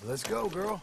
Let's go, girl.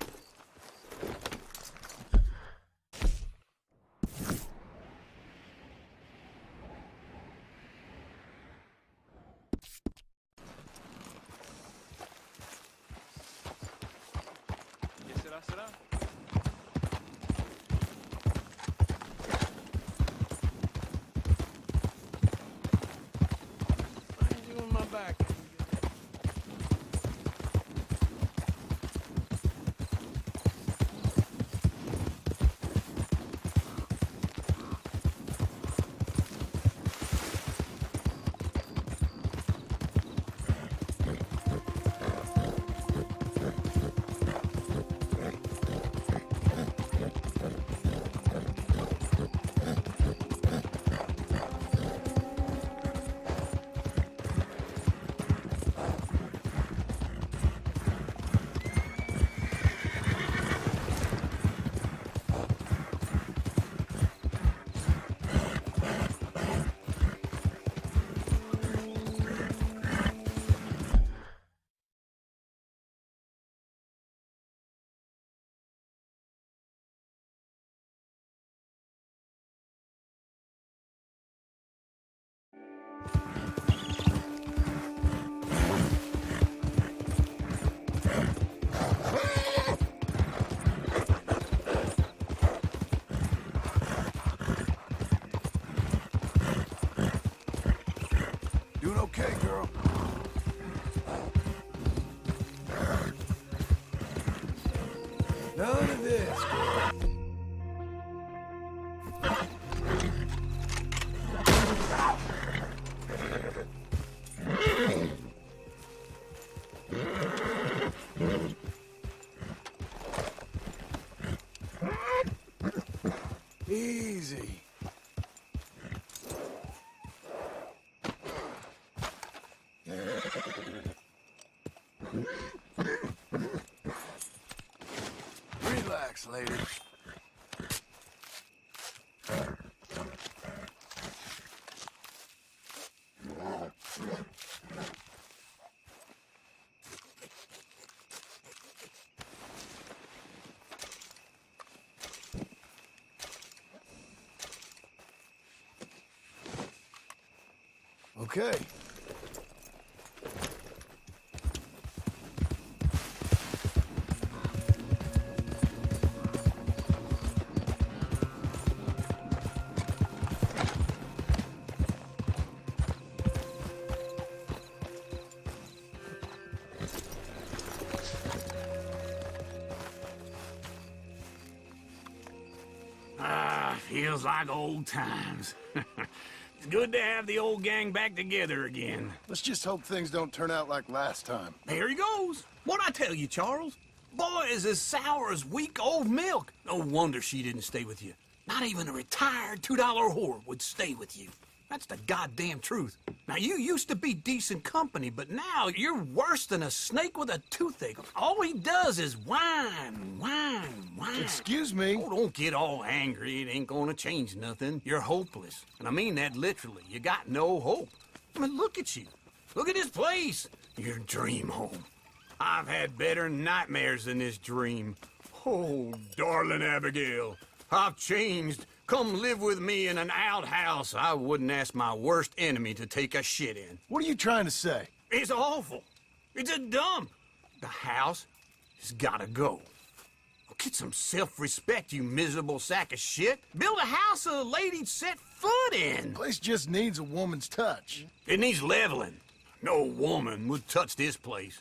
Doing okay, girl. None of this, girl. Easy. Relax, lady. Okay. Feels like old times. It's good to have the old gang back together again. Let's just hope things don't turn out like last time. There he goes. What'd I tell you, Charles? Boy is as sour as week old milk. No wonder she didn't stay with you. Not even a retired $2 whore would stay with you. That's the goddamn truth. Now, you used to be decent company, but now you're worse than a snake with a toothache. All he does is whine, whine, whine. Excuse me? Oh, don't get all angry. It ain't gonna change nothing. You're hopeless. And I mean that literally. You got no hope. I mean, look at you. Look at this place. Your dream home. I've had better nightmares than this dream. Oh, darling Abigail, I've changed. Come live with me in an outhouse I wouldn't ask my worst enemy to take a shit in. What are you trying to say? It's awful. It's a dump. The house has gotta go. Oh, get some self-respect, you miserable sack of shit. Build a house a lady'd set foot in. Place just needs a woman's touch. It needs leveling. No woman would touch this place.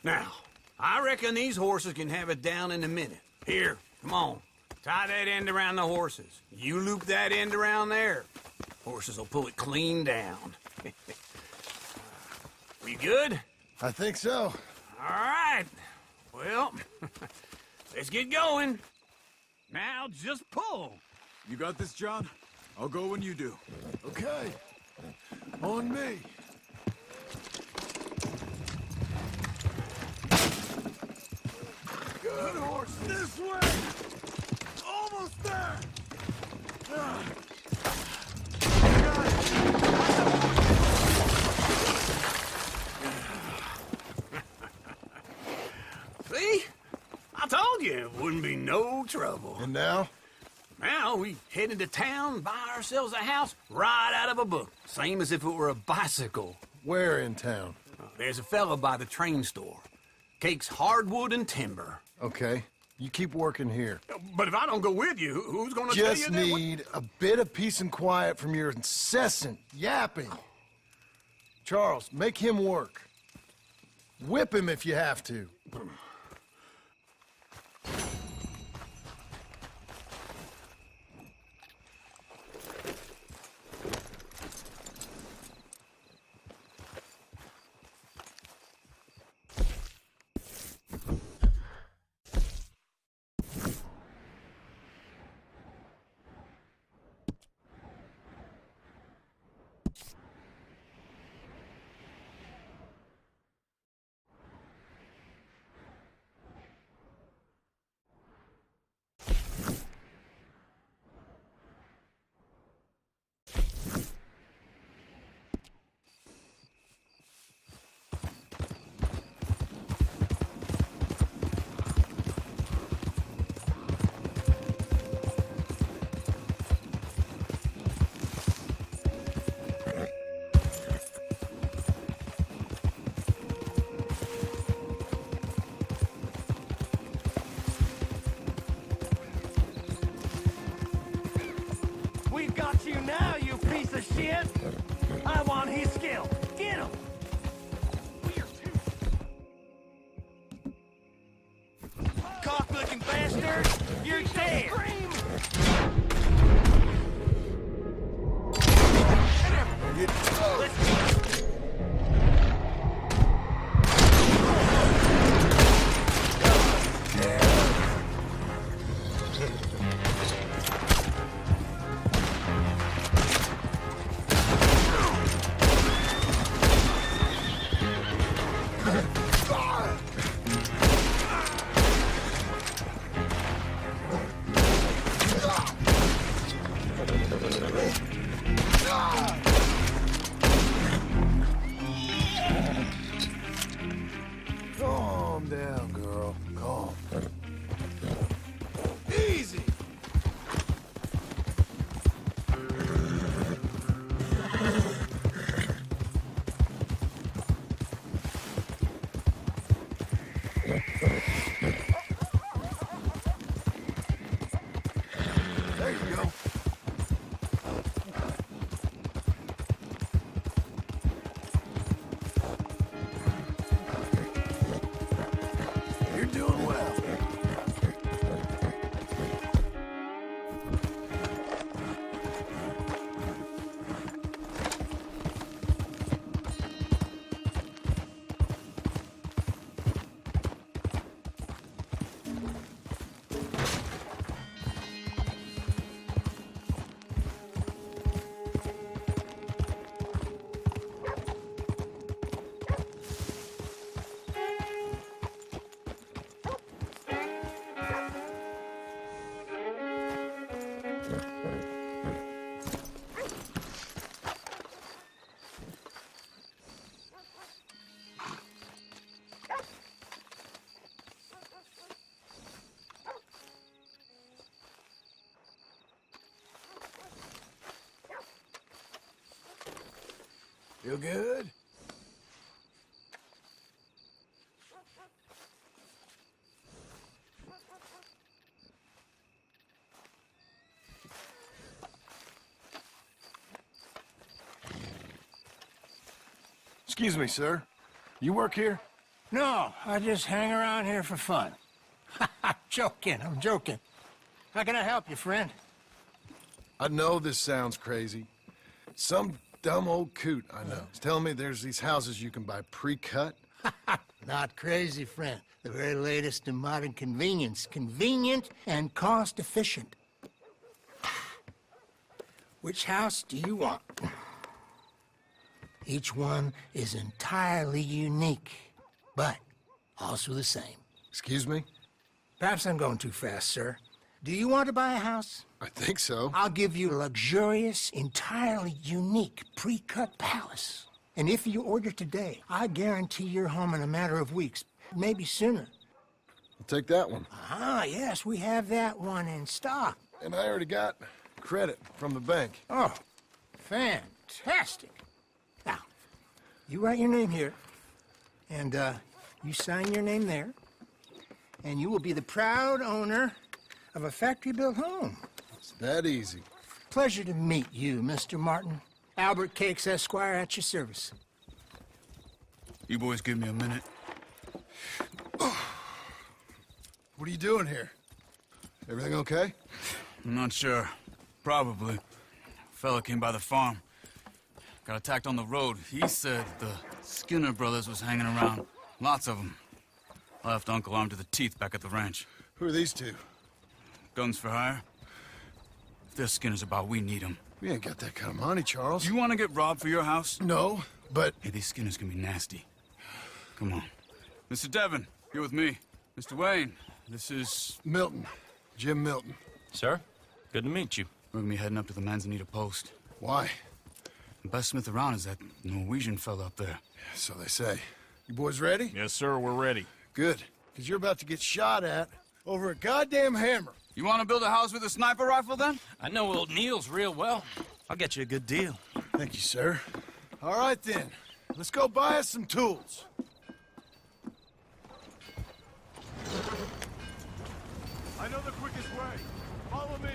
Now, I reckon these horses can have it down in a minute. Here, come on. Tie that end around the horses. You loop that end around there. Horses will pull it clean down. We good? I think so. All right. Well, let's get going. Now just pull. You got this, John? I'll go when you do. Okay. On me. Good horse. This way! Almost there! trouble. And now? Now we head into town, buy ourselves a house right out of a book. Same as if it were a bicycle. Where in town? There's a fella by the train store. Cakes hardwood and timber. Okay. You keep working here. But if I don't go with you, who's gonna tell you Just that? need a bit of peace and quiet from your incessant yapping. Charles, make him work. Whip him if you have to. We've got you now, you piece of shit! I want his skill. Get him! Cock-looking bastard! You're dead! Calm down, girl. Calm. Easy! There you go. You're doing well. Feel good? Excuse me, sir. You work here? No, I just hang around here for fun. I'm joking. How can I help you, friend? I know this sounds crazy. Some dumb old coot I know is telling me there's these houses you can buy pre-cut. Not crazy, friend. The very latest in modern convenience. Convenient and cost-efficient. Which house do you want? Each one is entirely unique, but also the same. Excuse me? Perhaps I'm going too fast, sir. Do you want to buy a house? I think so. I'll give you a luxurious, entirely unique pre-cut palace. And if you order today, I guarantee you're home in a matter of weeks, maybe sooner. I'll take that one. Ah, yes, we have that one in stock. And I already got credit from the bank. Oh, fantastic. Now, you write your name here, and you sign your name there, and you will be the proud owner of a factory-built home. It's that easy. Pleasure to meet you, Mr. Martin. Albert Cakes, Esquire, at your service. You boys give me a minute. What are you doing here? Everything okay? I'm not sure. Probably. A fella came by the farm. Got attacked on the road. He said the Skinner brothers was hanging around. Lots of them. I left Uncle armed to the teeth back at the ranch. Who are these two? Guns for hire? If there's Skinner's about, we need them. We ain't got that kind of money, Charles. You want to get robbed for your house? No, but... Hey, these Skinners can be nasty. Come on. Mr. Devon, you're with me. Mr. Wayne, this is... Milton. Jim Milton. Sir, good to meet you. We're gonna be heading up to the Manzanita post. Why? The best smith around is that Norwegian fella up there. So they say. You boys ready? Yes, sir, we're ready. Good. Because you're about to get shot at over a goddamn hammer. You want to build a house with a sniper rifle, then? I know old Neil's real well. I'll get you a good deal. Thank you, sir. All right, then. Let's go buy us some tools. I know the quickest way. Follow me.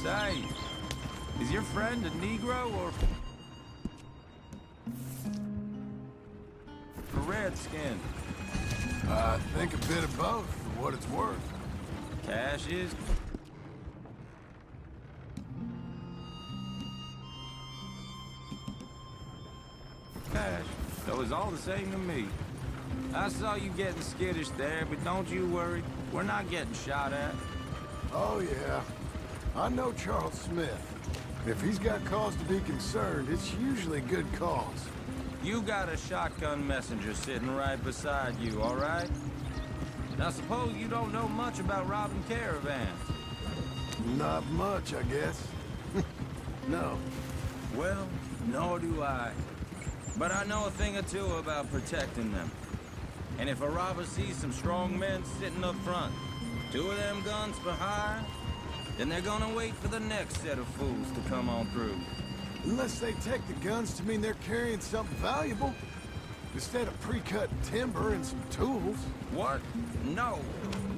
Say, is your friend a Negro or a redskin? I think a bit of both, for what it's worth. Cash is... Cash. So it's all the same to me. I saw you getting skittish there, but don't you worry. We're not getting shot at. Oh, yeah. I know Charles Smith. If he's got cause to be concerned, it's usually good cause. You got a shotgun messenger sitting right beside you, all right? Now suppose you don't know much about robbing caravans. Not much, I guess. No. Well, nor do I. But I know a thing or two about protecting them. And if a robber sees some strong men sitting up front, 2 of them guns for hire, then they're gonna wait for the next set of fools to come on through. Unless they take the guns to mean they're carrying something valuable. Instead of pre-cut timber and some tools. What? No.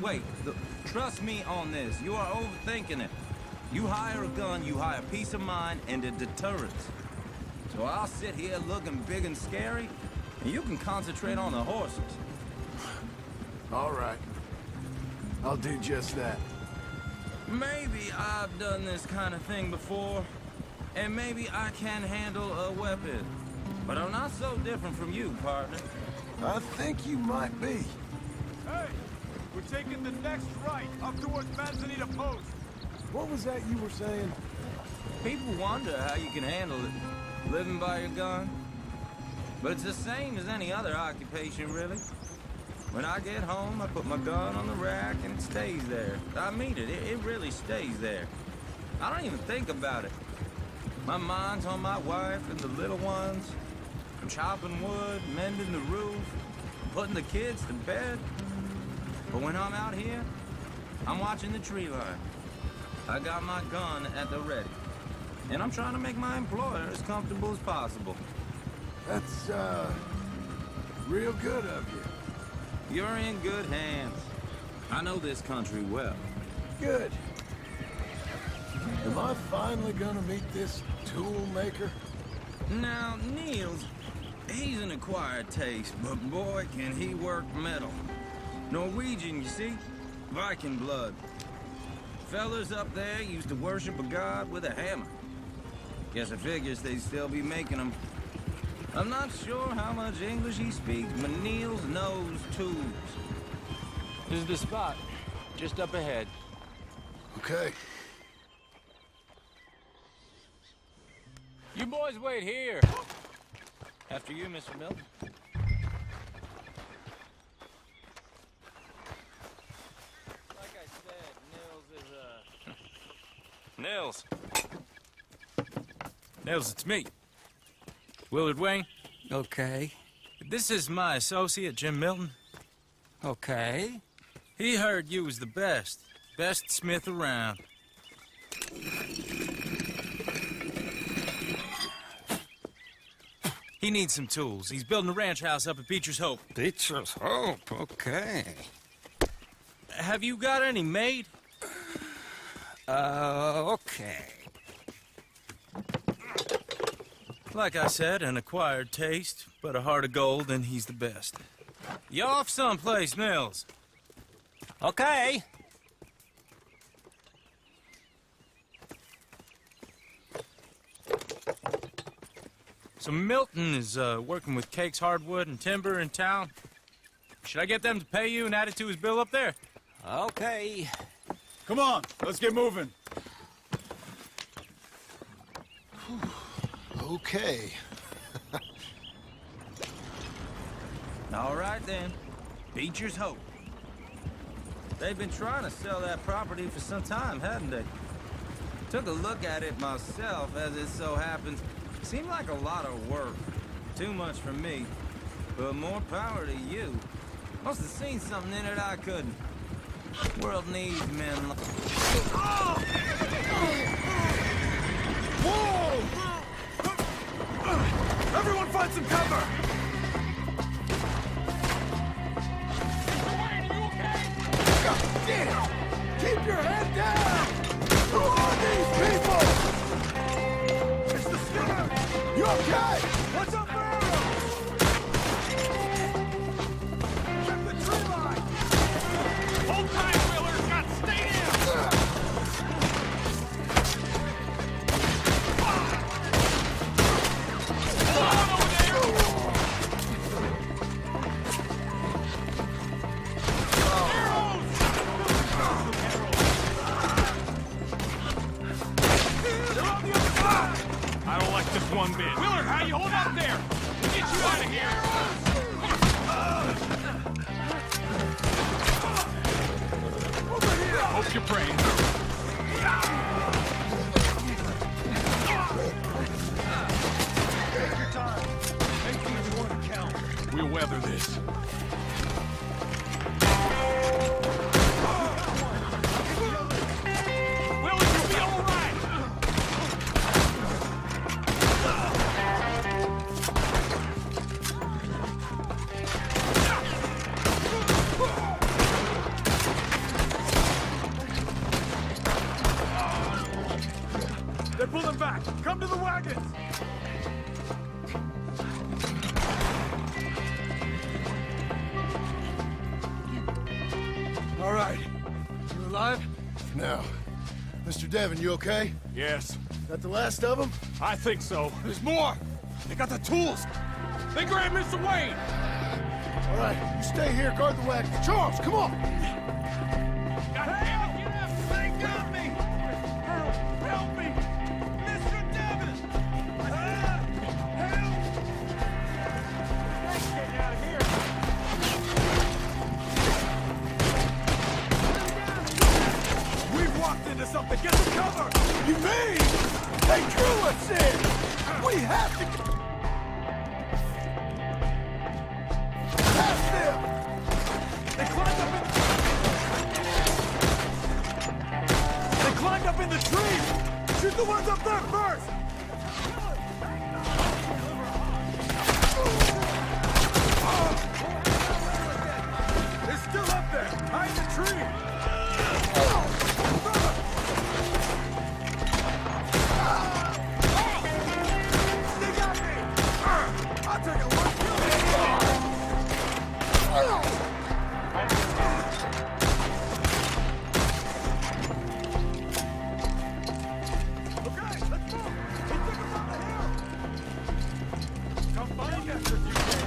Wait, trust me on this. You are overthinking it. You hire a gun, you hire peace of mind and a deterrence. So I'll sit here looking big and scary, and you can concentrate on the horses. All right. I'll do just that. Maybe I've done this kind of thing before, and maybe I can handle a weapon. But I'm not so different from you, partner. I think you might be. Hey, we're taking the next right up towards Manzanita Post. What was that you were saying? People wonder how you can handle it, living by your gun. But it's the same as any other occupation, really. When I get home, I put my gun on the rack and it stays there. I mean it, it really stays there. I don't even think about it. My mind's on my wife and the little ones. I'm chopping wood, mending the roof, putting the kids to bed. But when I'm out here, I'm watching the tree line. I got my gun at the ready. And I'm trying to make my employer as comfortable as possible. That's, real good of you. You're in good hands. I know this country well. Good. Am I finally gonna meet this tool maker? Now, Niels, he's an acquired taste, but boy, can he work metal. Norwegian, you see? Viking blood. Fellas up there used to worship a god with a hammer. Guess I figures they'd still be making them. I'm not sure how much English he speaks, but Niels knows tools. This is the spot, just up ahead. Okay. You boys wait here. After you, Mr. Milton. Nils. Nils, it's me. Willard Wayne. Okay. This is my associate, Jim Milton. Okay. He heard you was the best. Best smith around. He needs some tools. He's building a ranch house up at Beecher's Hope. Beecher's Hope, okay. Have you got any made? Okay. Like I said, an acquired taste, but a heart of gold, and he's the best. You off someplace, Nils? Okay. So Milton is working with Cake's Hardwood and Timber in town. Should I get them to pay you and add it to his bill up there? Okay. Come on, let's get moving. Okay. All right, then. Beecher's Hope. They've been trying to sell that property for some time, hadn't they? Took a look at it myself, as it so happens. Seemed like a lot of work. Too much for me. But more power to you. Must have seen something in it I couldn't. World needs men like... Whoa! Everyone find some cover! God damn! Keep your head down! Who are these people? It's the Skinner! You okay? What's up, Barrow? Check the tree line! Hold tight, Willard! Got stay in! Hold on over there! They're on the other side! I don't like this one bit. Willard, how you hold up there? We'll get you out of here! Over here! Hope you're praying. Take your time. Make each one count. We'll weather this. Willard, you'll be all right! They're pulling back! Come to the wagons! All right. You alive? No. Mr. Devon, you okay? Yes, That the last of them? I think so. There's more! They got the tools! They grabbed Mr. Wayne! All right, you stay here, guard the wagon. Charles, come on! God damn it, get up! They got me! Help me! Mr. Devon! Help! Let's get out of here! We've walked into something! Get the cover! You mean they drew us in? We have to past them! They climbed up in the trees! Shoot the ones up there first! They're still up there! Hide in the tree! They got me! I'll take a one kill! Okay, let's move! He took us on the hill! Come find us if you can!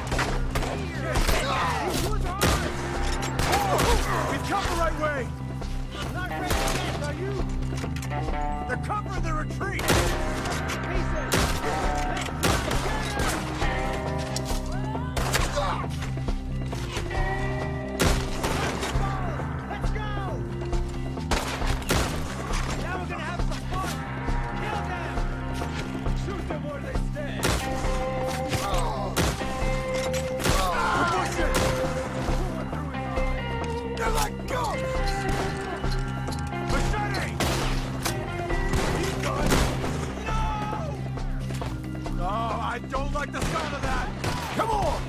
We've come the right way! Not ready yet, are you? They're covering the retreat! Let's go! Now we're gonna have some fun! I don't like the sound of that! Come on!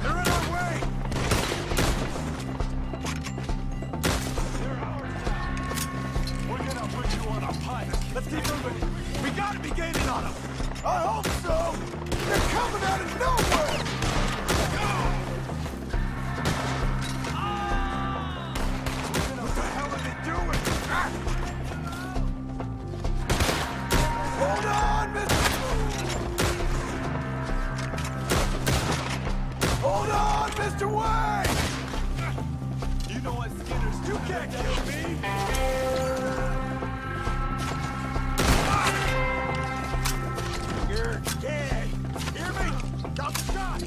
They're in our way! They're ours now. We're gonna put you on a pike. Let's keep moving. We gotta be gaining on them. I hope so! They're coming out of nowhere! What the hell are they doing? Hold on, Mr. Hold on, Mr. Wayne! You know what, Skinners? You can't kill me! You're dead! Hear me? Got the shot!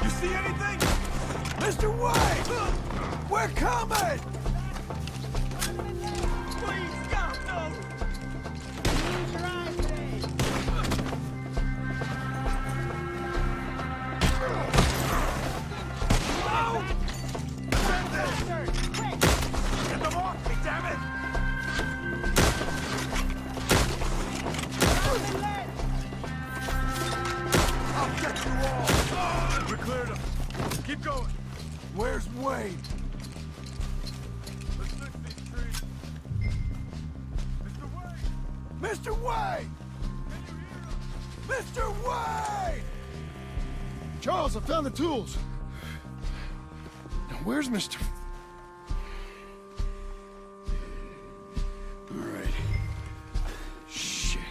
You see anything? Mr. Wayne! We're coming! Please, God, no! Use your eyes, Dave! Oh! Send this! Get them off me, damn it! I'll get you all! We cleared them. Keep going. Where's Wayne? Let's fix these trees. Mr. Wayne! Mr. Wayne! Mr. Wayne! Charles, I found the tools. Now, where's Mr. All right. Shit.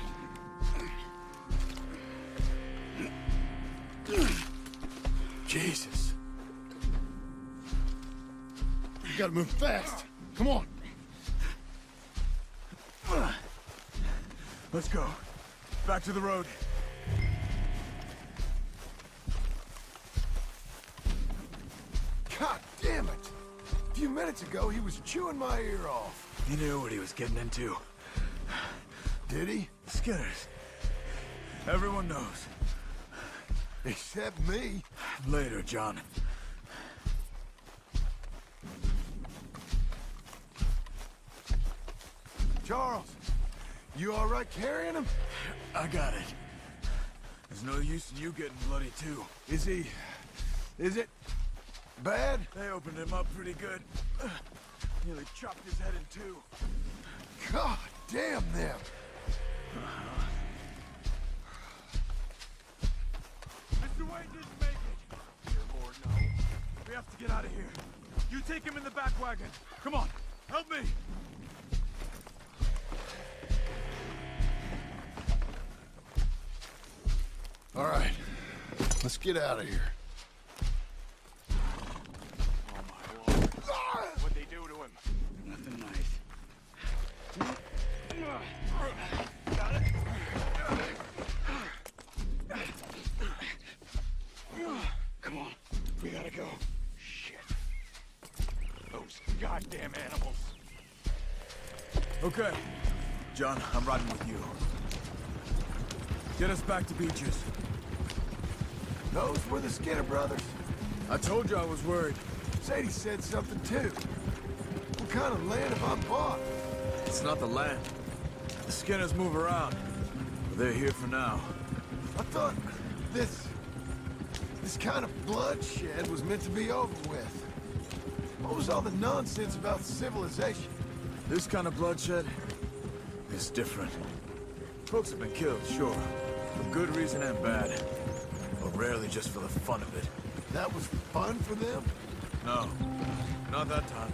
Jesus. We gotta move fast. Come on. Let's go. Back to the road. God damn it! A few minutes ago, he was chewing my ear off. He knew what he was getting into. Did he? Skinners. Everyone knows. Except me. Later, John. Charles, you all right carrying him? I got it. There's no use in you getting bloody, too. Is it bad? They opened him up pretty good. Nearly chopped his head in two. God damn them. Mr. Wayne didn't make it. Dear Lord, no. We have to get out of here. You take him in the back wagon. Come on, help me. All right, let's get out of here. Oh my Lord. What'd they do to him? Nothing nice. Got it? Come on, we gotta go. Shit. Those goddamn animals. Okay. John, I'm riding with you. Get us back to Beaches. Those were the Skinner brothers. I told you I was worried. Sadie said something too. What kind of land have I bought? It's not the land. The Skinners move around. But they're here for now. I thought this kind of bloodshed was meant to be over with. What was all the nonsense about civilization? This kind of bloodshed is different. Folks have been killed, sure. For good reason and bad. But rarely just for the fun of it. That was fun for them? No, not that time.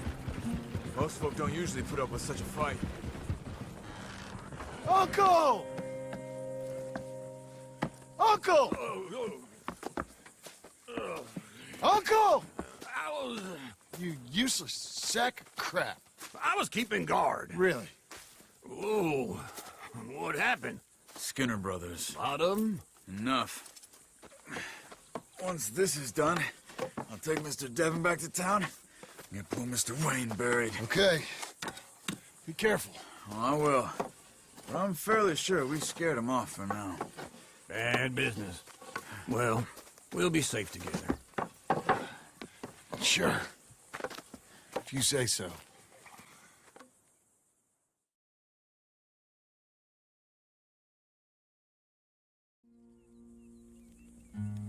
Most folk don't usually put up with such a fight. Uncle! Uncle! Uncle! You useless sack of crap. I was keeping guard. Really? Ooh, what happened? Skinner brothers. Lot of them? Enough. Once this is done, I'll take Mr. Devon back to town and get poor Mr. Wayne buried. Okay. Be careful. Oh, I will. But I'm fairly sure we scared him off for now. Bad business. Well, we'll be safe together. Sure. If you say so.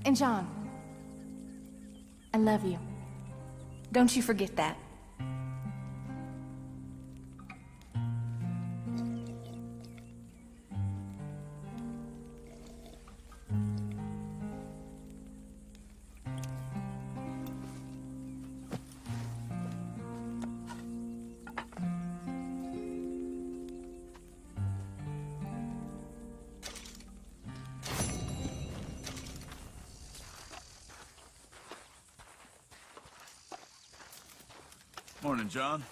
And John, I love you. Don't you forget that. Morning, John.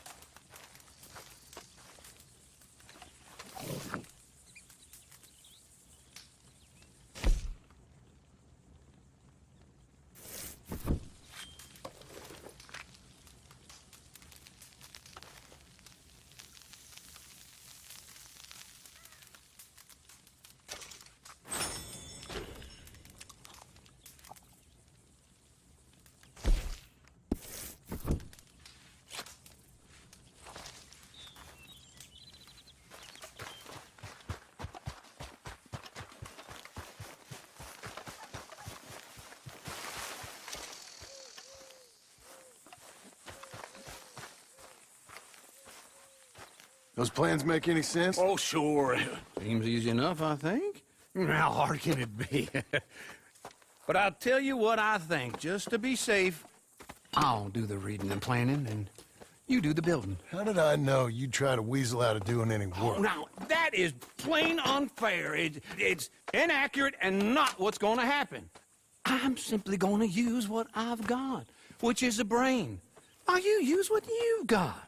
Those plans make any sense? Oh, sure. Seems easy enough, I think. How hard can it be? But I'll tell you what I think. Just to be safe, I'll do the reading and planning, and you do the building. How did I know you'd try to weasel out of doing any work? Oh, now, that is plain unfair. It's inaccurate and not what's going to happen. I'm simply going to use what I've got, which is a brain. Now, you use what you've got,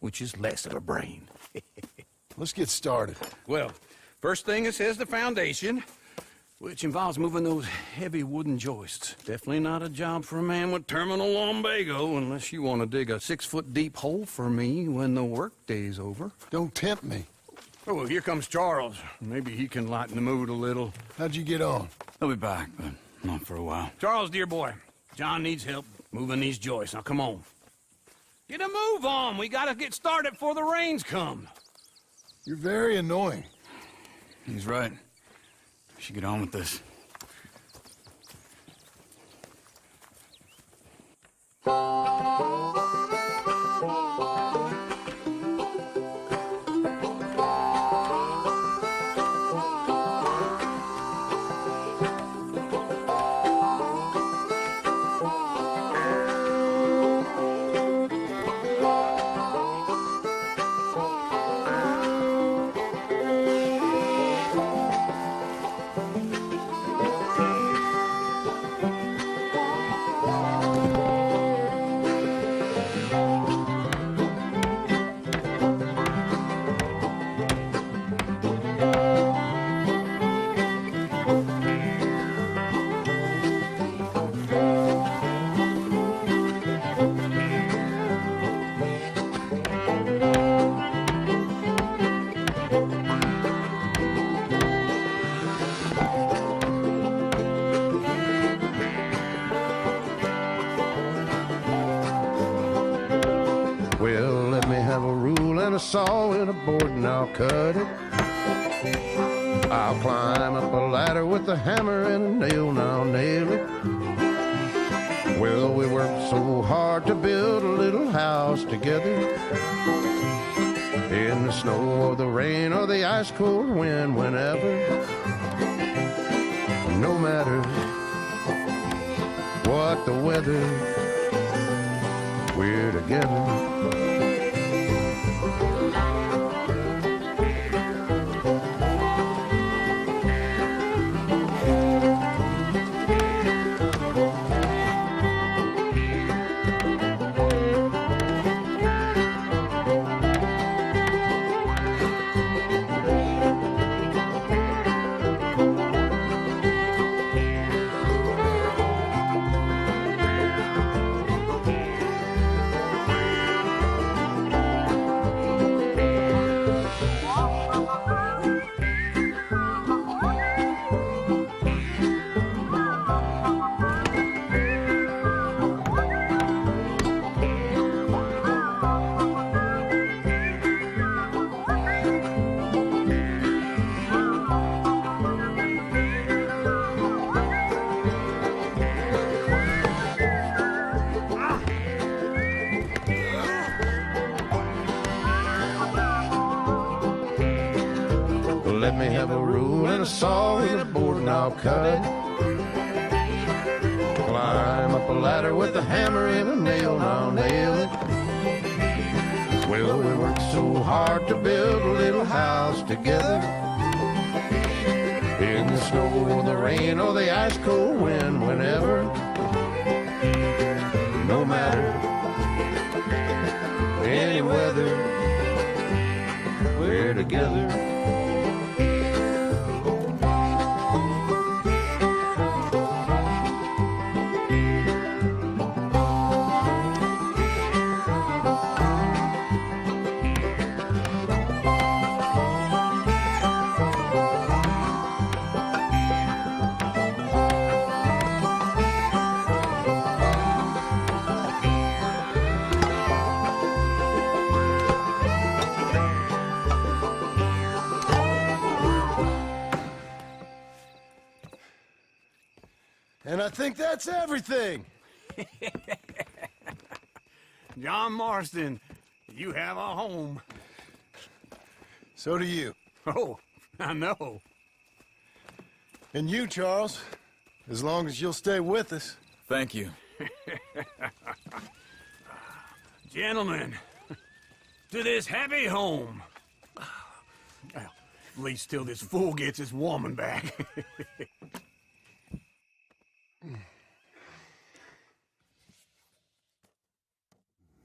which is less of a brain. Let's get started. Well, first thing it says the foundation, which involves moving those heavy wooden joists. Definitely not a job for a man with terminal lumbago, unless you want to dig a 6-foot deep hole for me when the workday's over. Don't tempt me. Oh, well, here comes Charles. Maybe he can lighten the mood a little. How'd you get on? He'll be back, but not for a while. Charles, dear boy, John needs help moving these joists. Now, come on. Get a move on. We gotta get started before the rains come. You're very annoying. He's right. We should get on with this. Well, let me have a rule and a saw and a board and I'll cut it. I'll climb up a ladder with a hammer and a nail and I'll nail it. Well, we worked so hard to build a little house together. In the snow or the rain or the ice cold wind, whenever. No matter what the weather, we're together. Let me have a rule and a saw and a board and I'll cut it. Climb up a ladder with a hammer and a nail and I'll nail it. Well, we worked so hard to build a little house together. In the snow or the rain or the ice cold wind, whenever. No matter any weather, we're together. And I think that's everything. John Marston, you have a home. So do you. Oh, I know. And you, Charles, as long as you'll stay with us. Thank you. Gentlemen, to this happy home. Well, at least till this fool gets his woman back.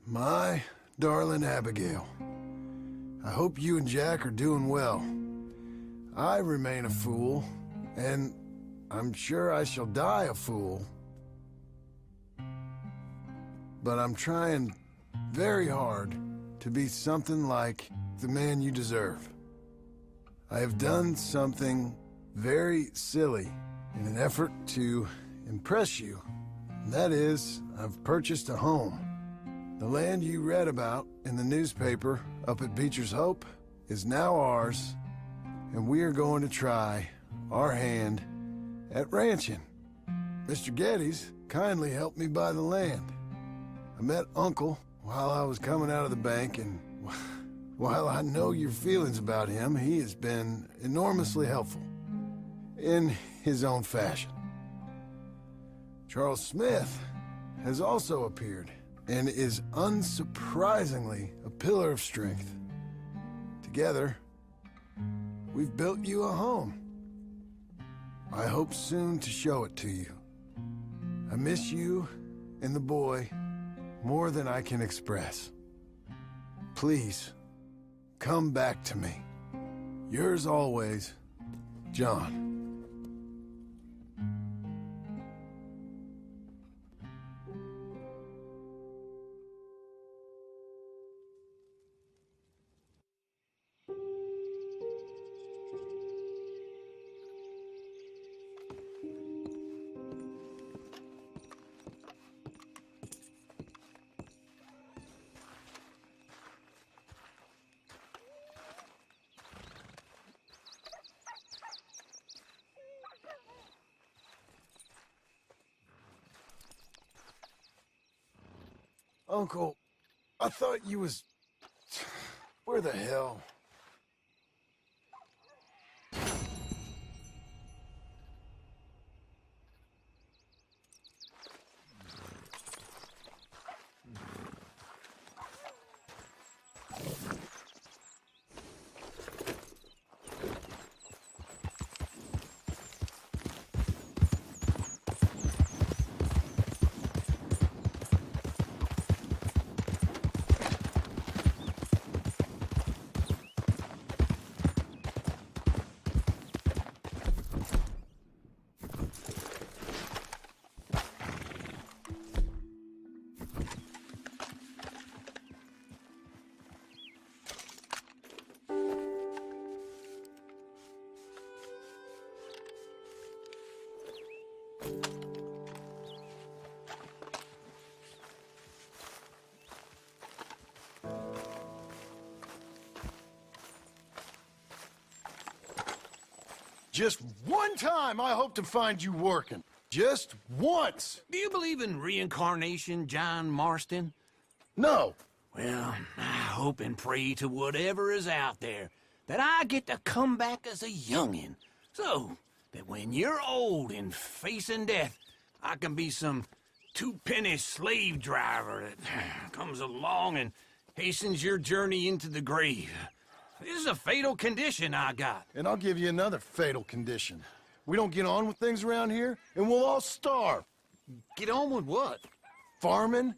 My darling Abigail, I hope you and Jack are doing well. I remain a fool, and I'm sure I shall die a fool. But I'm trying very hard to be something like the man you deserve. I have done something very silly in an effort to impress you. And that is, I've purchased a home. The land you read about in the newspaper up at Beecher's Hope is now ours, and we are going to try our hand at ranching. Mr. Geddes kindly helped me buy the land. I met Uncle while I was coming out of the bank, and while I know your feelings about him, he has been enormously helpful in his own fashion. Charles Smith has also appeared and is unsurprisingly a pillar of strength. Together, we've built you a home. I hope soon to show it to you. I miss you and the boy more than I can express. Please, come back to me. Yours always, John. Uncle, I thought you was... Where the hell? Just one time I hope to find you working. Just once. Do you believe in reincarnation, John Marston? No. Well, I hope and pray to whatever is out there that I get to come back as a youngin', so that when you're old and facing death, I can be some two-penny slave driver that comes along and hastens your journey into the grave. This is a fatal condition I got. And I'll give you another fatal condition. We don't get on with things around here, and we'll all starve. Get on with what? Farming,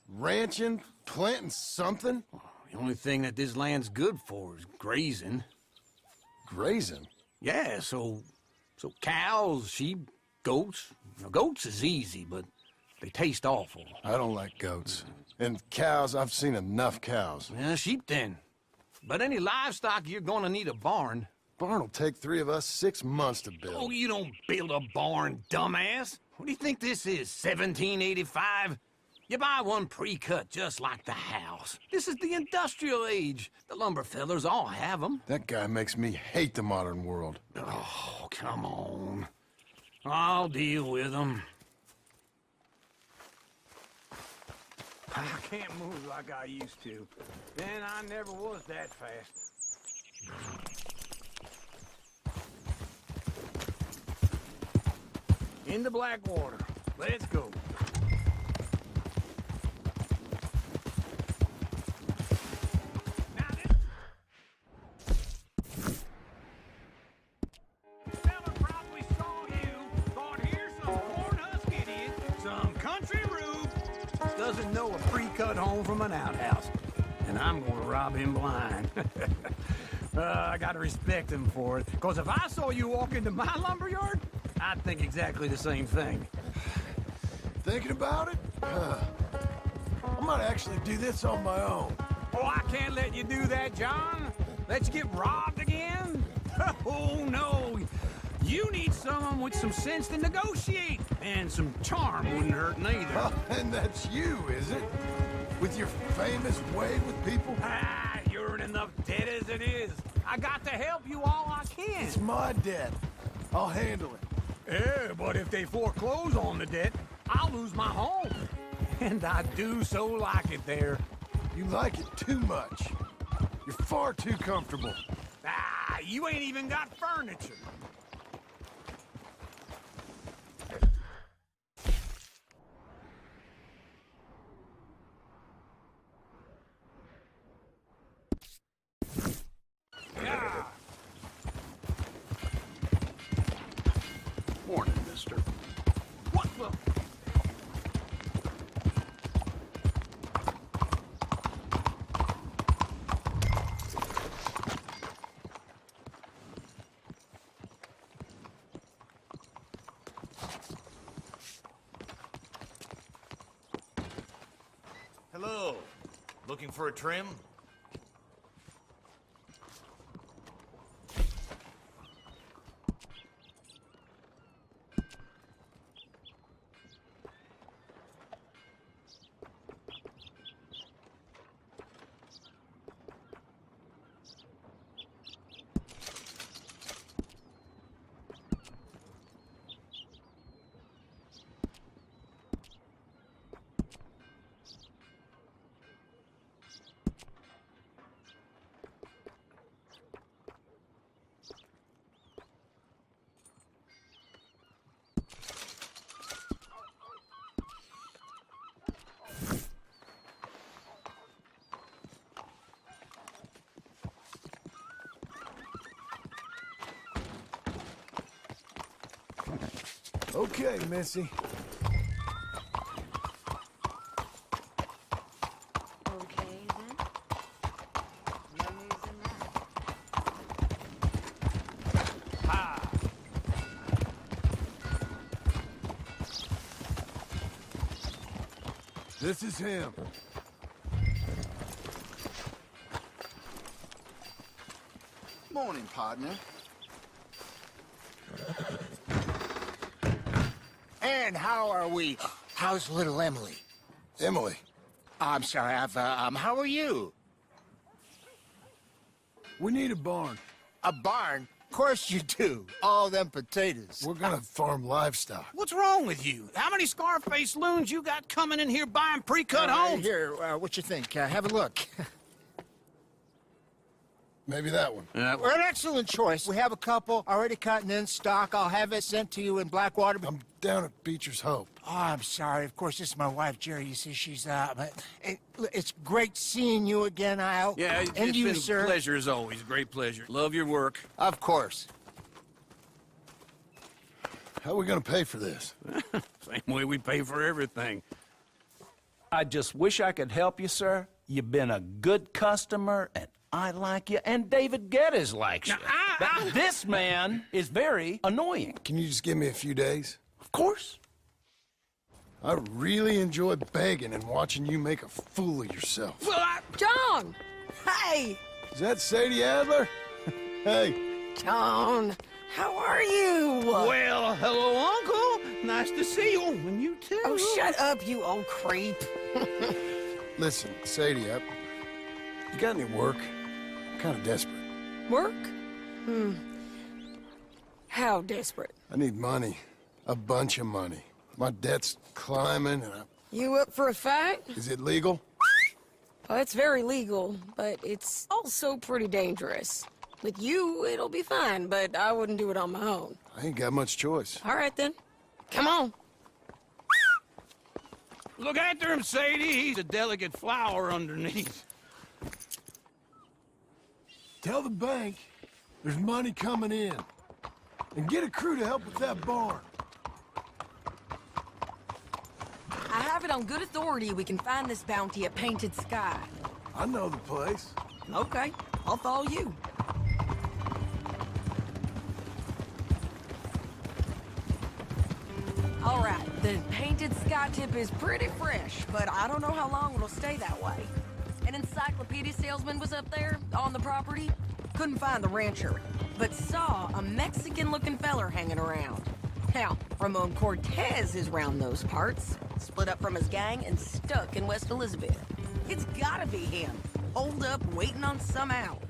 ranching, planting something. The only thing that this land's good for is grazing. Grazing? Yeah, so cows, sheep, goats. Now, goats is easy, but they taste awful. I don't like goats. And cows, I've seen enough cows. Yeah, sheep then. But any livestock, you're gonna need a barn. Barn will take 3 of us 6 months to build. Oh, you don't build a barn, dumbass. What do you think this is, 1785? You buy one pre-cut just like the house. This is the industrial age. The lumber fellers all have them. That guy makes me hate the modern world. Oh, come on. I'll deal with them. I can't move like I used to. And I never was that fast. Into Blackwater. Let's go. Now this fella probably saw you, thought here's some corn-husk idiot, some country rube, doesn't know a pre-cut home from an outhouse. And I'm gonna rob him blind. I gotta respect him for it, because if I saw you walk into my lumberyard, I'd think exactly the same thing. Thinking about it? I might actually do this on my own. Oh, I can't let you do that, John. Let you get robbed again? Oh, no. You need someone with some sense to negotiate. And some charm wouldn't hurt neither. And that's you, is it? With your famous way with people? Ah, you're in enough debt as it is. I got to help you all I can. It's my debt. I'll handle it. Yeah, but if they foreclose on the debt, I'll lose my home. And I do so like it there. You like it too much. You're far too comfortable. Ah, you ain't even got furniture. Yeah. Morning, mister. What the? Hello. Looking for a trim? Okay, Missy. Okay, then. No news in that. This is him. Morning, partner. And how are we? How's little Emily? Emily. I'm sorry, how are you? We need a barn. A barn? Of course you do. All them potatoes. We're gonna farm livestock. What's wrong with you? How many Scarface loons you got coming in here buying pre-cut homes? Here, what you think? Have a look. Maybe that one. We're an excellent choice. We have a couple already cut and in stock. I'll have it sent to you in Blackwater. I'm down at Beecher's Hope. Oh, I'm sorry. Of course, this is my wife, Jerry. You see, she's but it's great seeing you again, Al. Yeah, and it's you, been sir. a pleasure as always. Great pleasure. Love your work. Of course. How are we gonna pay for this? Same way we pay for everything. I just wish I could help you, sir. You've been a good customer, and I like you, and David Geddes likes you. But this man is very annoying. Can you just give me a few days? Of course. I really enjoy begging and watching you make a fool of yourself. John! Hey! Is that Sadie Adler? Hey. John, how are you? Well, hello, Uncle. Nice to see you. And you too. Oh, shut up, you old creep. Listen, Sadie, you got any work? I'm kind of desperate. Work? How desperate? I need money. A bunch of money. My debt's climbing and You up for a fight? Is it legal? Well, it's very legal, but it's also pretty dangerous. With you, it'll be fine, but I wouldn't do it on my own. I ain't got much choice. All right, then. Come on. Look after him, Sadie. He's a delicate flower underneath. Tell the bank there's money coming in. And get a crew to help with that barn. I have it on good authority we can find this bounty at Painted Sky. I know the place. Okay, I'll follow you. All right, the Painted Sky tip is pretty fresh, but I don't know how long it'll stay that way. An encyclopedia salesman was up there on the property. Couldn't find the rancher, but saw a Mexican-looking feller hanging around. Now, Ramon Cortez is round those parts, split up from his gang and stuck in West Elizabeth. It's gotta be him, holed up waiting on some out.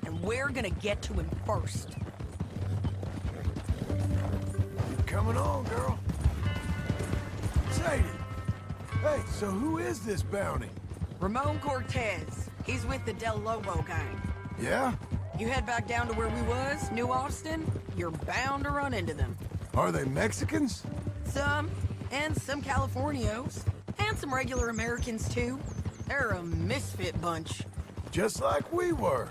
And we're gonna get to him first. You're coming on, girl. Sadie. Hey, so who is this bounty? Ramon Cortez. He's with the Del Lobo gang. Yeah? You head back down to where we was, New Austin, you're bound to run into them. Are they Mexicans? Some, and some Californios. And some regular Americans, too. They're a misfit bunch. Just like we were.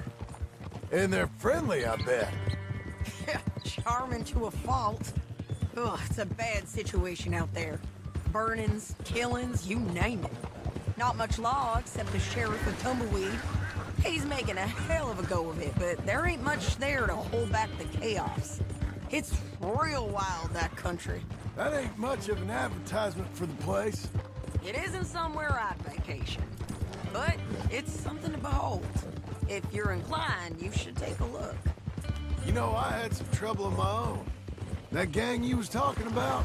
And they're friendly, I bet. Charming to a fault. Ugh, it's a bad situation out there. Burnings, killings, you name it. Not much law except the sheriff of Tumbleweed. He's making a hell of a go of it, but there ain't much there to hold back the chaos. It's real wild, that country. That ain't much of an advertisement for the place. It isn't somewhere I'd vacation, but it's something to behold. If you're inclined, you should take a look. You know, I had some trouble of my own. That gang you was talking about,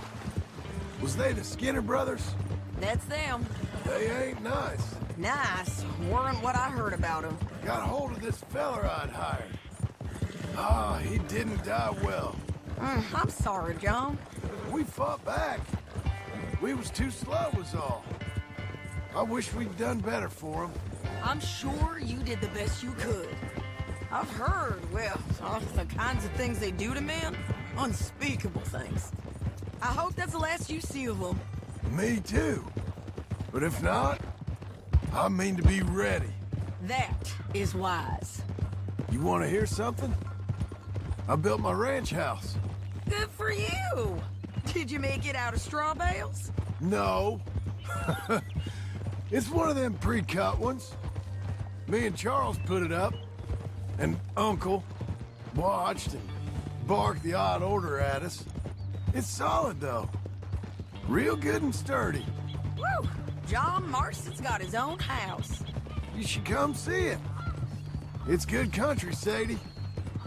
was they the Skinner brothers? That's them. They ain't nice. Nice weren't what I heard about them. Got a hold of this feller I'd hired. Ah, he didn't die well. I'm sorry, John. We fought back. We was too slow was all. I wish we'd done better for him. I'm sure you did the best you could. I've heard, well, the kinds of things they do to men. Unspeakable things. I hope that's the last you see of them. Me too. But if not, I mean to be ready. That is wise. You want to hear something? I built my ranch house. Good for you. Did you make it out of straw bales? No. It's one of them pre-cut ones. Me and Charles put it up, and Uncle watched and barked the odd order at us. It's solid, though. Real good and sturdy. Woo! John Marston's got his own house. You should come see it. It's good country, Sadie.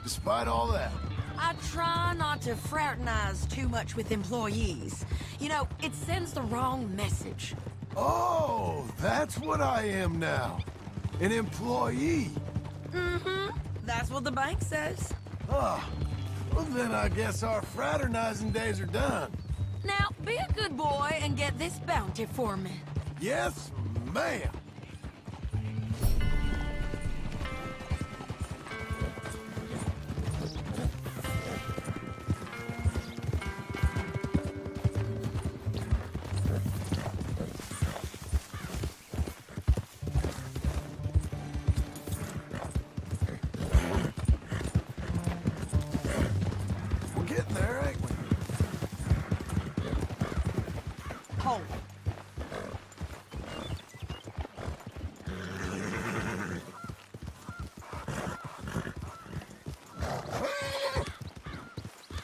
Despite all that. I try not to fraternize too much with employees. You know, it sends the wrong message. Oh, that's what I am now. An employee. Mm-hmm. That's what the bank says. Ah, well then I guess our fraternizing days are done. Now, be a good boy and get this bounty for me. Yes, ma'am.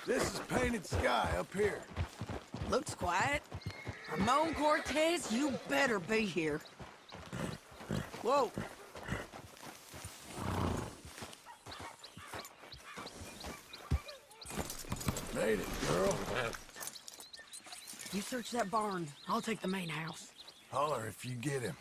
This is Painted Sky up here. Looks quiet. Ramon Cortez, you better be here. Whoa. Made it, girl. You search that barn. I'll take the main house. Holler if you get him.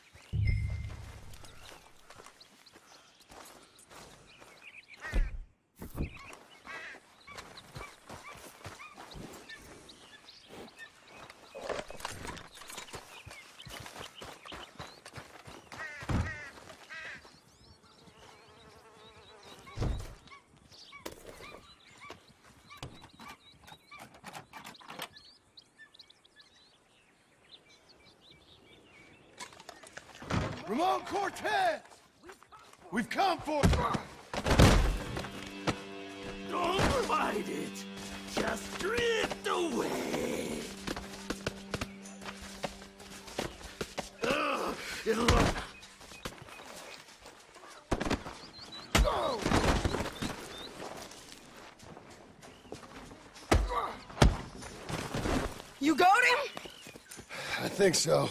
Ramon Cortez! We've come for you! Don't fight it! Just drift away! It'll look... You got him? I think so.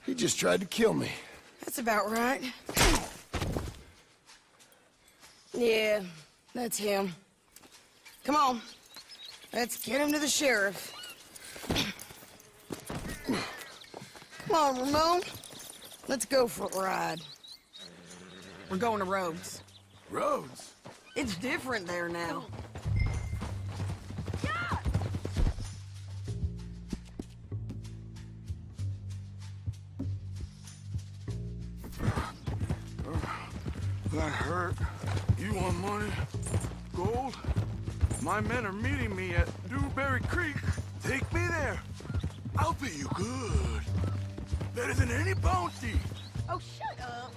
He just tried to kill me. That's about right. Yeah, that's him. Come on. Let's get him to the sheriff. Come on, Ramon. Let's go for a ride. We're going to Rhodes. Rhodes? It's different there now. That hurt. You want money? Gold? My men are meeting me at Dewberry Creek. Take me there. I'll pay you good. Better than any bounty. Oh, shut up.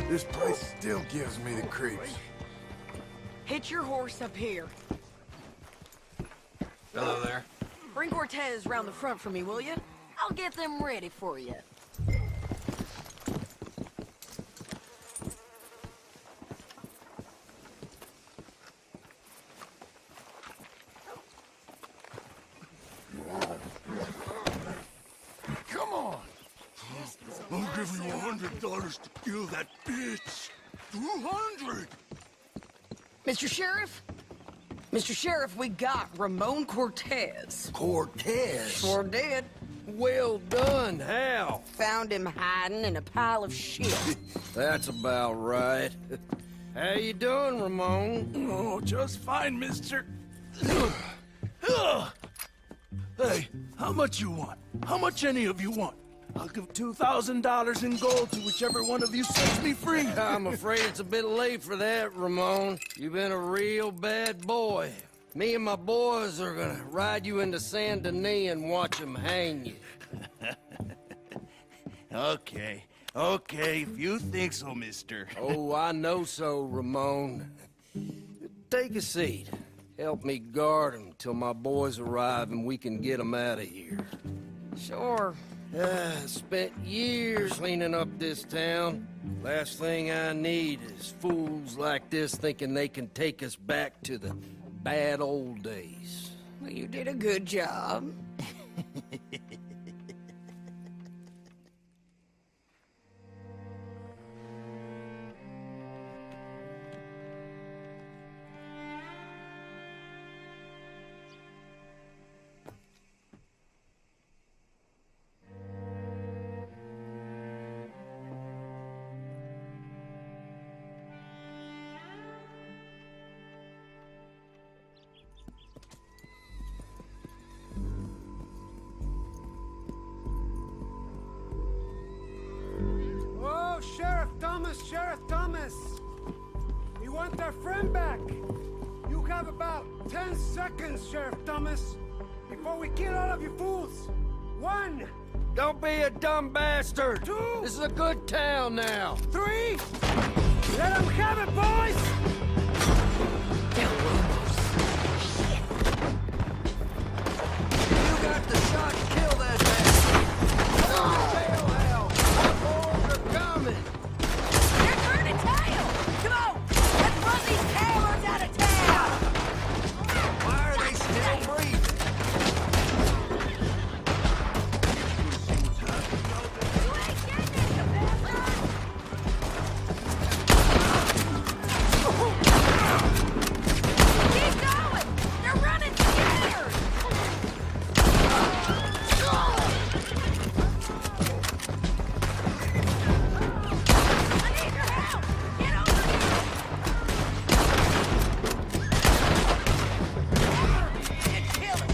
This place still gives me the creeps. Hitch your horse up here. Hello there. Bring Cortez round the front for me, will you? I'll get them ready for you. Come on! I'll give you $100 to kill that bitch. 200. Mr. Sheriff? Mr. Sheriff, we got Ramon Cortez. Cortez? Sure did. Well done, Hal. Found him hiding in a pile of shit. That's about right. How you doing, Ramon? Oh, just fine, mister. Hey, how much you want? How much any of you want? I'll give $2,000 in gold to whichever one of you sets me free. I'm afraid it's a bit late for that, Ramon. You've been a real bad boy. Me and my boys are gonna ride you into Saint Denis and watch them hang you. Okay, if you think so, mister. Oh, I know so, Ramon. Take a seat. Help me guard him till my boys arrive and we can get them out of here. Sure. Spent years cleaning up this town. Last thing I need is fools like this thinking they can take us back to the bad old days. Well, you did a good job. Thomas, Sheriff Thomas! We want our friend back! You have about 10 seconds, Sheriff Thomas, before we kill all of you fools! 1! Don't be a dumb bastard! 2! This is a good town now! 3! Let them have it, boys! You got the shot to kill that bastard! Tail hell! Our boys are coming! They're turning tail! Come on! Let's run these cowards out of town! Why are they still breathing? Keep going! They're running scared! I need your help! Get over here! And kill him!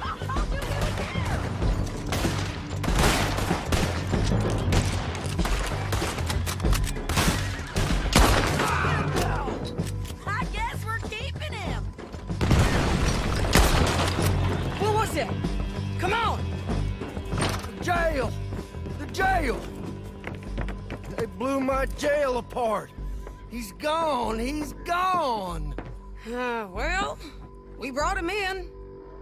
I told you he was there! I guess we're keeping him! What was it? Come on! The jail! The jail! They blew my jail apart! He's gone! He's gone! Well, we brought him in.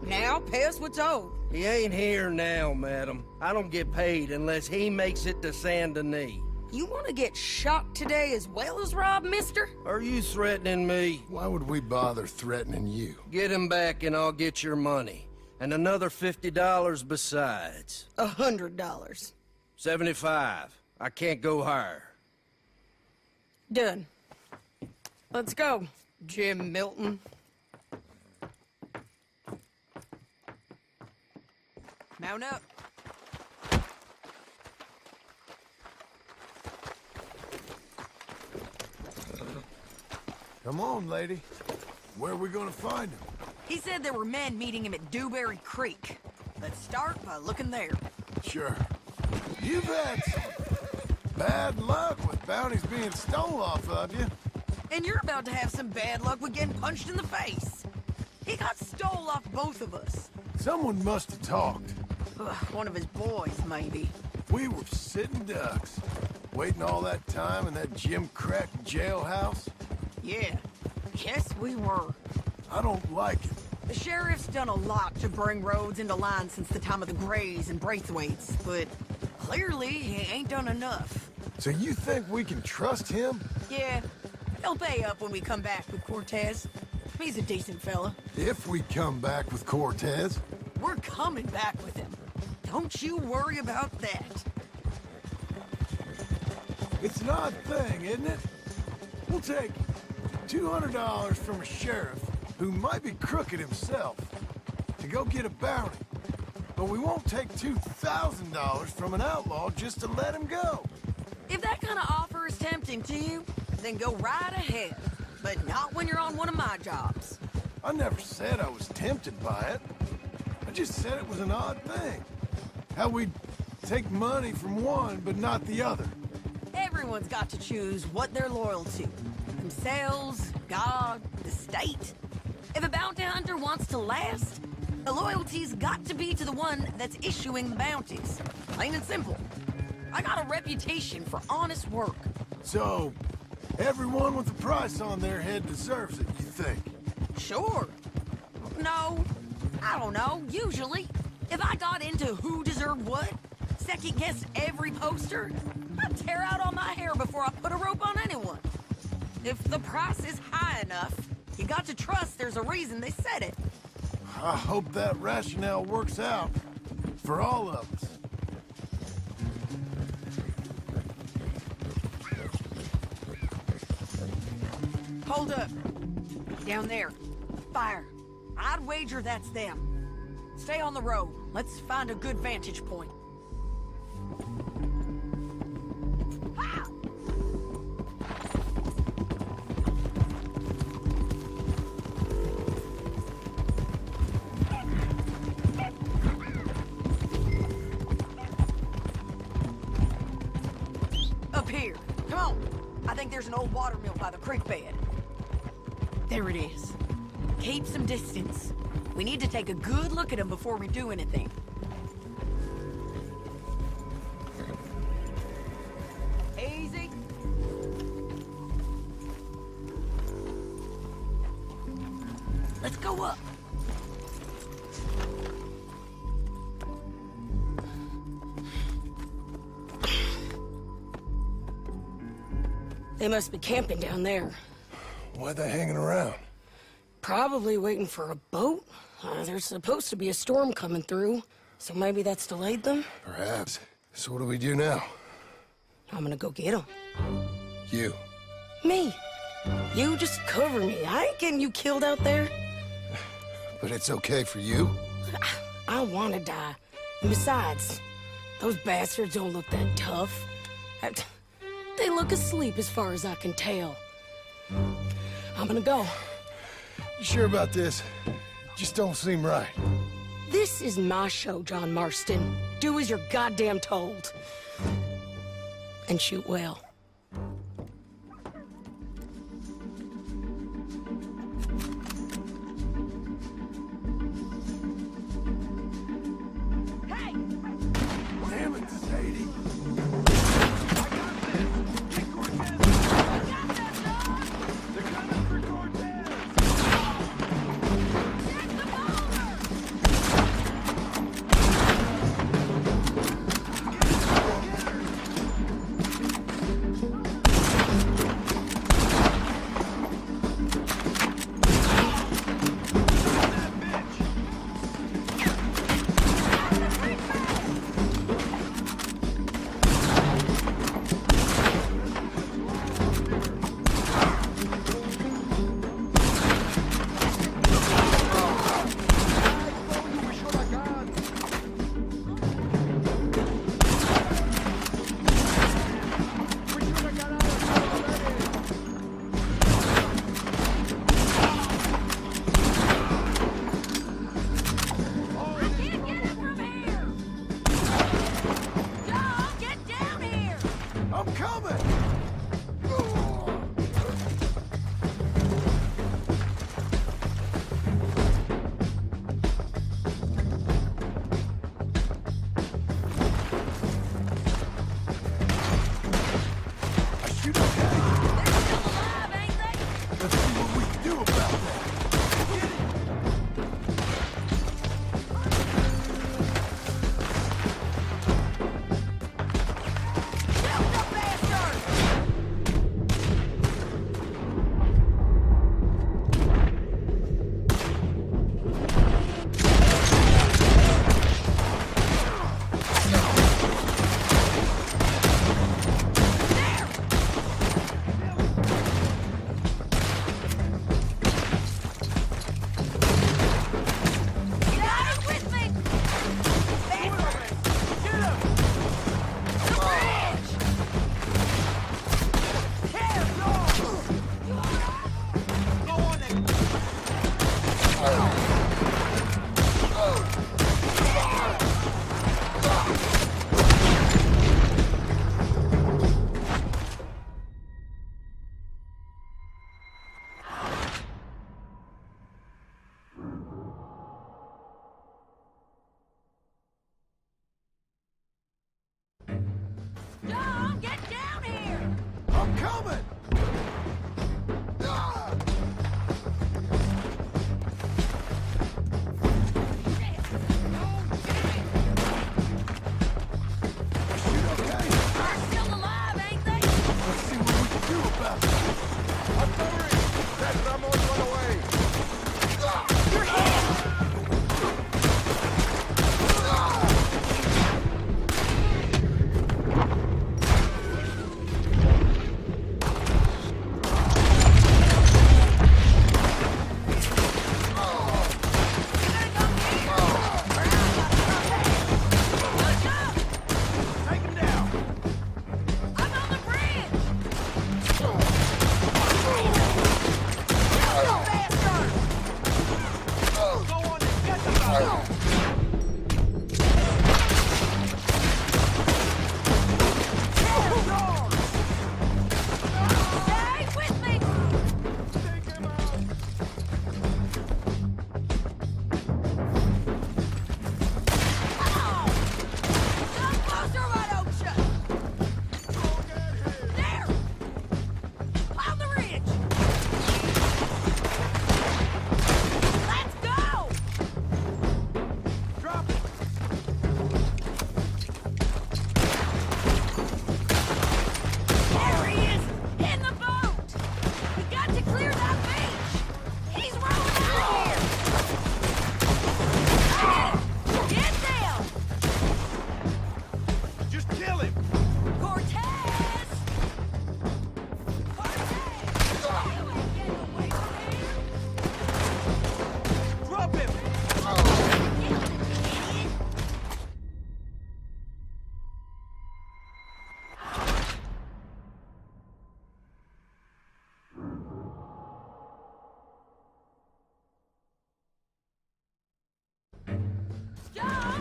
Now pay us what's owed. He ain't here now, madam. I don't get paid unless he makes it to Saint Denis. You want to get shot today as well as Rob, mister? Are you threatening me? Why would we bother threatening you? Get him back and I'll get your money. And another $50 besides. $100. 75. I can't go higher. Done. Let's go, Jim Milton. Mount up. Come on, lady. Where are we gonna find him? He said there were men meeting him at Dewberry Creek. Let's start by looking there. Sure. You've had some bad luck with bounties being stole off of you. And you're about to have some bad luck with getting punched in the face. He got stole off both of us. Someone must have talked. One of his boys, maybe. We were sitting ducks, waiting all that time in that Jim Crack jailhouse. Yeah. Yes, we were. I don't like it. The sheriff's done a lot to bring roads into line since the time of the Grays and Braithwaites, but clearly he ain't done enough. So you think we can trust him? Yeah, he'll pay up when we come back with Cortez. He's a decent fella. If we come back with Cortez. We're coming back with him. Don't you worry about that. It's an odd thing, isn't it? We'll take $200 from a sheriff who might be crooked himself to go get a bounty. But we won't take $2,000 from an outlaw just to let him go. If that kind of offer is tempting to you, then go right ahead. But not when you're on one of my jobs. I never said I was tempted by it. I just said it was an odd thing. How we'd take money from one, but not the other. Everyone's got to choose what they're loyal to. Themselves, God, the state. If a bounty hunter wants to last, the loyalty's got to be to the one that's issuing the bounties. Plain and simple. I got a reputation for honest work. So, everyone with a price on their head deserves it, you think? Sure. No, I don't know, usually. If I got into who deserved what, second-guessed every poster, I'd tear out all my hair before I put a rope on anyone. If the price is high enough, you got to trust there's a reason they said it. I hope that rationale works out for all of us. Hold up. Down there. Fire. I'd wager that's them. Stay on the road. Let's find a good vantage point. there's an old water mill by the creek bed. There it is. Keep some distance. We need to take a good look at them before we do anything. Easy. Let's go up. They must be camping down there. Why are they hanging around? Probably waiting for a boat. There's supposed to be a storm coming through, so maybe that's delayed them? Perhaps. So what do we do now? I'm gonna go get them. You. Me. You just cover me. I ain't getting you killed out there. But it's okay for you? I don't want to die. And besides, those bastards don't look that tough. They look asleep as far as I can tell. I'm gonna go. You sure about this? Just don't seem right. This is my show, John Marston. Do as you're goddamn told. And shoot well. Damn it, Sadie.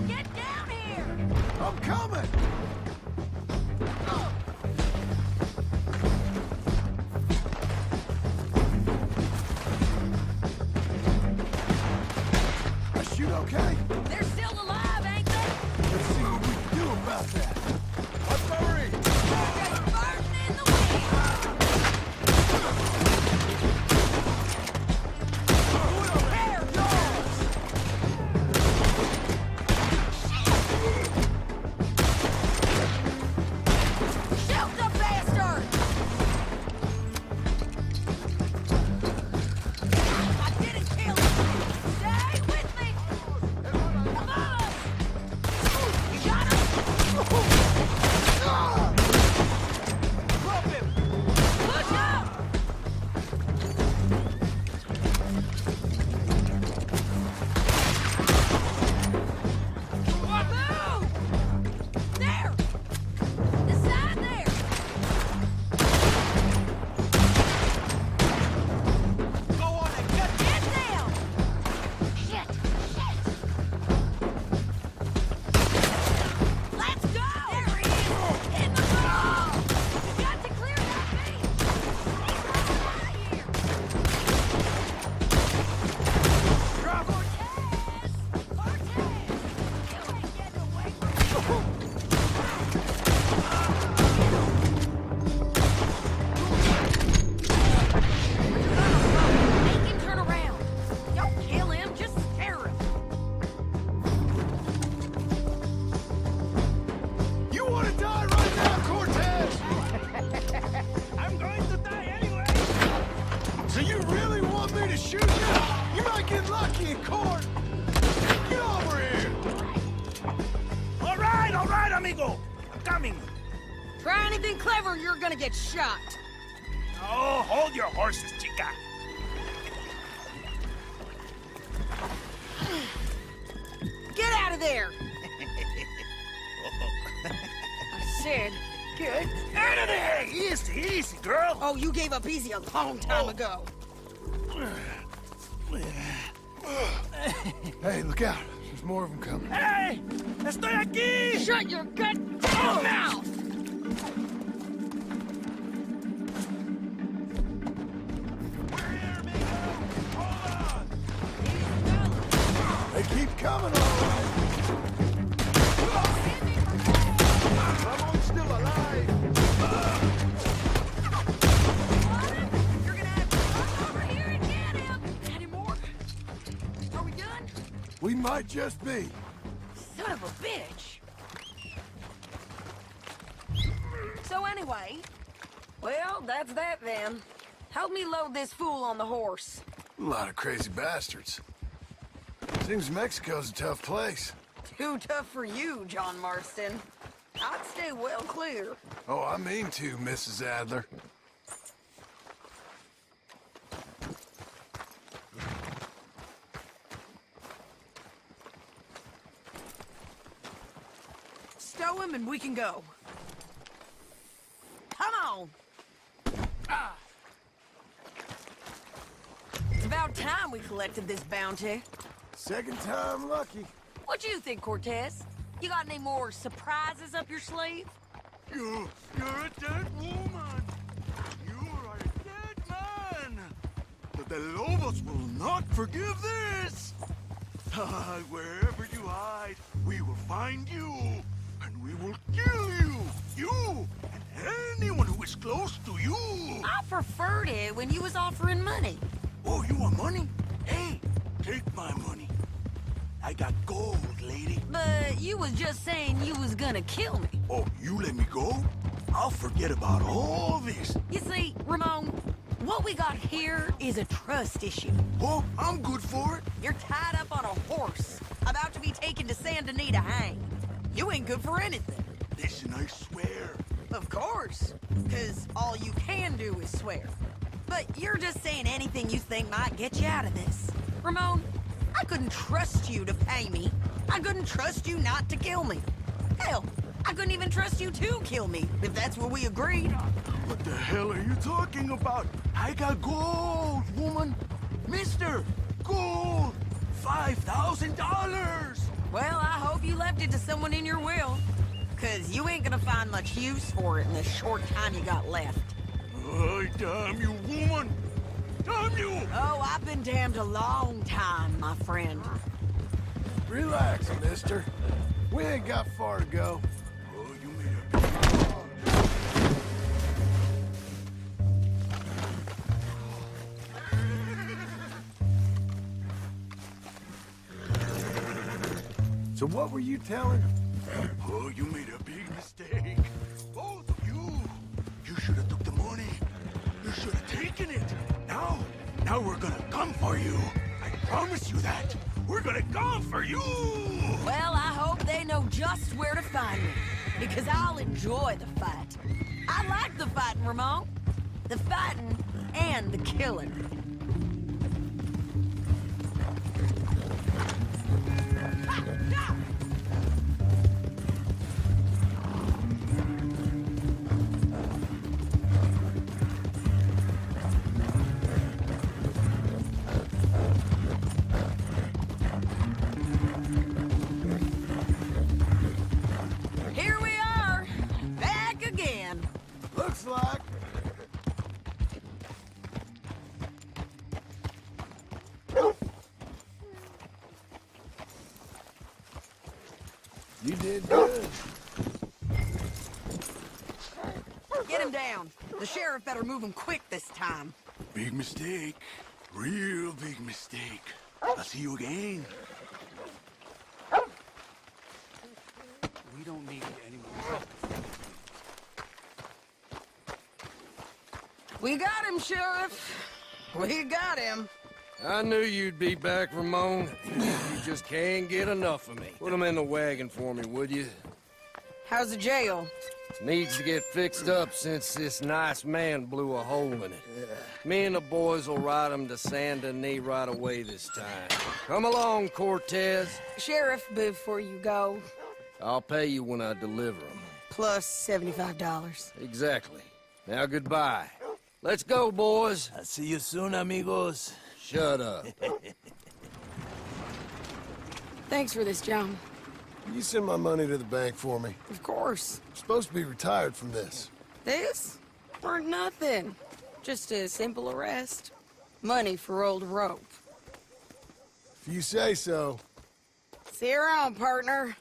get down here! I'm coming! I shoot okay? They're still alive, ain't they? Let's see what we can do about that. Hurry! Just burning in the wind! Prepare yours! Shoot the bastard! I didn't kill him! Stay with me! Come on! You got him? Push up! Move! There! The side there! Go on and get Get down! Shit! Shit! Let's go! There he is! In the ball! You got to clear that beat! Out of here! Drop it! Cortez! Cortez! You ain't getting away from me! Make him turn around! Don't kill him, just scare him! You want to die right now, Cortez? I'm going to die anyway! So you really want me to shoot you? You might get lucky in court. Get over here. All right, amigo. I'm coming. Try anything clever, you're gonna get shot! Oh, hold your horses, chica. Get out of there! I said, get out of there! Easy, easy, girl. Oh, you gave up easy a long time ago. Hey, look out. There's more of them coming. Hey, estoy aquí. Shut your goddamn mouth! They keep coming, all right. Someone's still alive. You're gonna have to run over here and get him! Any more? Are we done? We might just be. Son of a bitch! So anyway, well, that's that then. Help me load this fool on the horse. A lot of crazy bastards. Seems Mexico's a tough place. Too tough for you, John Marston. I'd stay well clear. Oh, I mean to, Mrs. Adler. Stow him and we can go. Come on! It's about time we collected this bounty. Second time lucky. What you think, Cortez? You got any more surprises up your sleeve? You're a dead woman. You are a dead man. The Lobos will not forgive this. Wherever you hide, we will find you, and we will kill you. You and anyone who is close to you. I preferred it when you was offering money. Oh, you want money? Hey, take my money. I got gold, lady. But you was just saying you was gonna kill me. Oh, you let me go? I'll forget about all this. You see, Ramon, what we got here is a trust issue. Oh, I'm good for it. You're tied up on a horse, about to be taken to Santa Anita hang. You ain't good for anything. Listen, I swear. Of course, because all you can do is swear. But you're just saying anything you think might get you out of this. Ramon, I couldn't trust you to pay me. I couldn't trust you not to kill me. Hell, I couldn't even trust you to kill me, if that's what we agreed. What the hell are you talking about? I got gold, woman. Mister, gold. $5,000. Well, I hope you left it to someone in your will. Cause you ain't gonna find much use for it in the short time you got left. Oh, damn you, woman! Damn you! Oh, I've been damned a long time, my friend. Relax, mister. We ain't got far to go. Oh, you made a... So what were you telling? Oh, you made a big mistake. Both of you. You should have took the money. You should have taken it. Now we're gonna come for you. I promise you that. We're gonna come for you. Well, I hope they know just where to find me. Because I'll enjoy the fight. I like the fighting, Ramon. The fighting and the killing. Here we are, back again. Looks like. You did good. Get him down. The sheriff better move him quick this time. Big mistake. Real big mistake. I'll see you again. We don't need any more trouble. We got him, Sheriff. We got him. I knew you'd be back, Ramon. You just can't get enough of me. Put him in the wagon for me, would you? How's the jail? Needs to get fixed up since this nice man blew a hole in it. Me and the boys will ride him to Saint Denis right away this time. Come along, Cortez. Sheriff, before you go, I'll pay you when I deliver him. plus $75. Exactly. Now goodbye. Let's go, boys. I'll see you soon, amigos. Shut up. Thanks for this, John. You send my money to the bank for me. Of course. I'm supposed to be retired from this. This? For nothing. Just a simple arrest. Money for old rope. If you say so. See you around, partner.